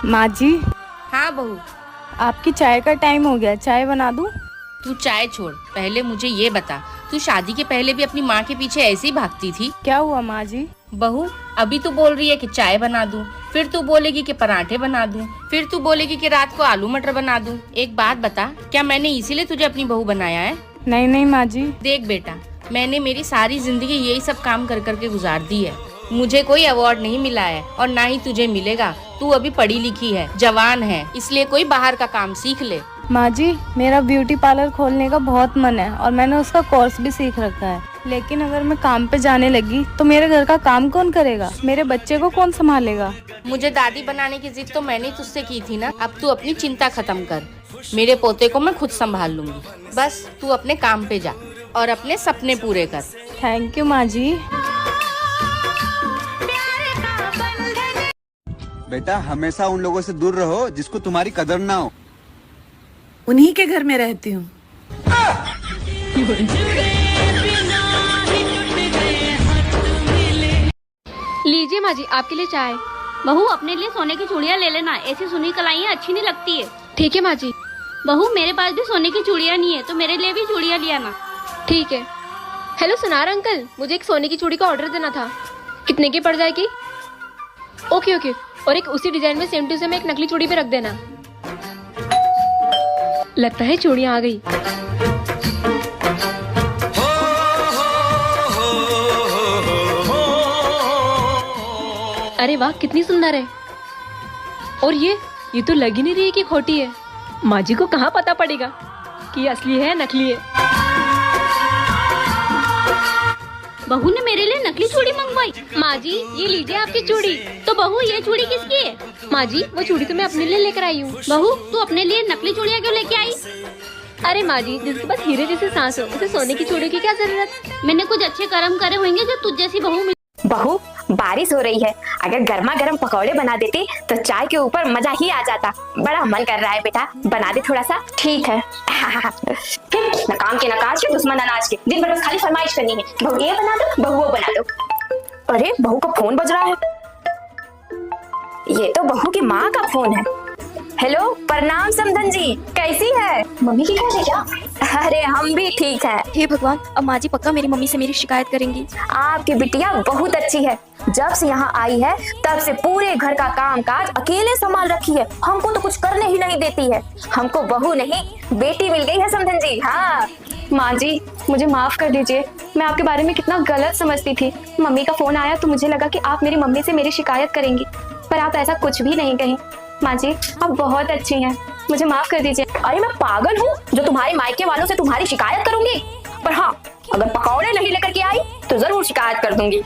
माँ जी, हाँ बहू। आपकी चाय का टाइम हो गया, चाय बना दूँ? तू चाय छोड़, पहले मुझे ये बता, तू शादी के पहले भी अपनी माँ के पीछे ऐसे ही भागती थी? क्या हुआ माँ जी? बहू, अभी तू बोल रही है कि चाय बना दूं, फिर तू बोलेगी कि पराठे बना दूं, फिर तू बोलेगी कि रात को आलू मटर बना दूं। एक बात बता, क्या मैंने इसीलिए तुझे अपनी बहू बनाया है? नहीं नहीं माँ जी। देख बेटा, मैंने मेरी सारी जिंदगी यही सब काम कर करके गुजार दी है। मुझे कोई अवार्ड नहीं मिला है और ना ही तुझे मिलेगा। तू अभी पढ़ी लिखी है, जवान है, इसलिए कोई बाहर का काम सीख ले। माँ जी, मेरा ब्यूटी पार्लर खोलने का बहुत मन है और मैंने उसका कोर्स भी सीख रखा है, लेकिन अगर मैं काम पे जाने लगी तो मेरे घर का काम कौन करेगा? मेरे बच्चे को कौन संभालेगा? मुझे दादी बनाने की जिद तो मैंने तुझसे की थी ना। अब तू अपनी चिंता खत्म कर, मेरे पोते को मैं खुद संभाल लूंगी। बस तू अपने काम पे जा और अपने सपने पूरे कर। थैंक यू माँ जी। बेटा, हमेशा उन लोगों से दूर रहो जिसको तुम्हारी कदर ना हो। उन्हीं के घर में रहती हूँ। लीजिए माँ जी, आपके लिए चाय। बहू, अपने लिए सोने की चूड़ियाँ ले लेना, ऐसी सुनी कलाइयाँ अच्छी नहीं लगती है। ठीक है माँ जी। बहू, मेरे पास भी सोने की चूड़ियाँ नहीं है, तो मेरे लिए भी चूड़ियाँ ले आना। ठीक है। हेलो सुनार अंकल, मुझे एक सोने की चूड़ी का ऑर्डर देना था। कितने की पड़ जाएगी? ओके ओके, और एक उसी डिजाइन में सेम टू सेम एक नकली चूड़ी पे रख देना। लगता है चूड़ियाँ आ गई। अरे वाह, कितनी सुंदर है। और ये तो लग ही नहीं रही है कि खोटी है। माँ जी को कहाँ पता पड़ेगा कि असली है नकली है। बहू ने मेरे लिए नकली चूड़ी मंगवाई। माँ जी, ये लीजिए आपकी चूड़ी। तो बहू, ये चूड़ी किसकी है? माँ जी, वो चूड़ी तो मैं अपने लिए लेकर आई हूँ। बहू, तू अपने लिए नकली चूड़ियाँ क्यों लेके आई? अरे माँ जी, जिसके पास हीरे जैसी सांस हो उसे सोने की चूड़ी की क्या जरूरत? मैंने कुछ अच्छे कर्म करे होंगे जो तुझ जैसी बहू मिली। बहू, बारिश हो रही है, अगर गर्मा गर्म पकौड़े बना देती तो चाय के ऊपर मजा ही आ जाता। बड़ा मन कर रहा है बेटा, बना दे थोड़ा सा। ठीक है। न काम के न काज के, दुश्मन अनाज के, दिन भर बस खाली फरमाइश करनी है। बहू ये बना दो, बहू वो बना दो। अरे बहू का फोन बज रहा है। ये तो बहू की माँ का फोन है। हेलो, प्रणाम समधन जी, कैसी है? मम्मी की कैसे क्या? अरे हम भी ठीक है। हे भगवान, अब माँ जी पक्का मेरी मम्मी से मेरी शिकायत करेंगी। आपकी बिटिया बहुत अच्छी है, जब से यहाँ आई है तब से पूरे घर का काम काज अकेले संभाल रखी है। हमको तो कुछ करने ही नहीं देती है। हमको बहू नहीं बेटी मिल गई है समधन जी। हाँ माँ जी, मुझे माफ कर दीजिए, मैं आपके बारे में कितना गलत समझती थी। मम्मी का फोन आया तो मुझे लगा कि आप मेरी मम्मी से मेरी शिकायत करेंगी, पर आप ऐसा कुछ भी नहीं कहीं। माँ जी, आप बहुत अच्छी हैं, मुझे माफ कर दीजिए। अरे मैं पागल हूँ जो तुम्हारे मायके वालों से तुम्हारी शिकायत करूंगी, पर हाँ, अगर पकौड़े नहीं लेकर के आई तो जरूर शिकायत कर दूंगी।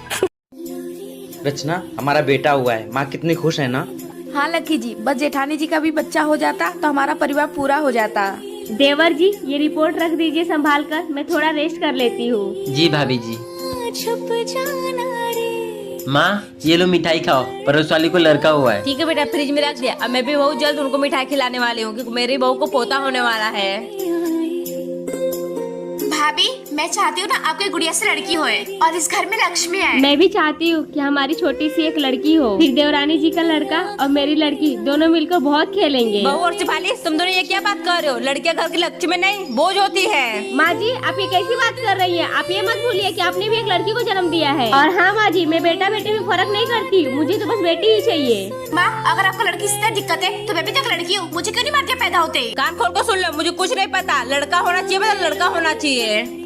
रचना, हमारा बेटा हुआ है, माँ कितनी खुश है ना? हाँ लकी जी, बस जेठानी जी का भी बच्चा हो जाता तो हमारा परिवार पूरा हो जाता। देवर जी, ये रिपोर्ट रख दीजिए संभाल कर, मैं थोड़ा रेस्ट कर लेती हूँ। जी भाभी जी। माँ, ये लो मिठाई खाओ, पड़ोस वाली को लड़का हुआ है। ठीक है बेटा, फ्रिज में रख दिया। अब मैं भी बहुत जल्द उनको मिठाई खिलाने वाली हूँ क्योंकि मेरी बहू को पोता होने वाला है। भाभी, मैं चाहती हूँ ना आपके गुड़िया से लड़की होए और इस घर में लक्ष्मी आए। मैं भी चाहती हूँ कि हमारी छोटी सी एक लड़की हो, फिर देवरानी जी का लड़का और मेरी लड़की दोनों मिलकर बहुत खेलेंगे। बहू और सिपाली, तुम दोनों ये क्या बात कर रहे हो? लड़कियां घर की लक्ष्मी नहीं, बोझ होती है। माँ जी, आप ये कैसी बात कर रही है? आप ये मत भूलिए कि आपने भी एक लड़की को जन्म दिया है। और हाँ माँ जी, मैं बेटा बेटे में फर्क नहीं करती, मुझे तो बस बेटी ही चाहिए। माँ, अगर आपको लड़की से दिक्कत है तो मैं भी तो एक लड़की हूँ, मुझे क्यों नहीं मार के पैदा होते? कान खोल कर सुन लो, मुझे कुछ नहीं पता। लड़का होना चाहिए, मतलब लड़का होना चाहिए।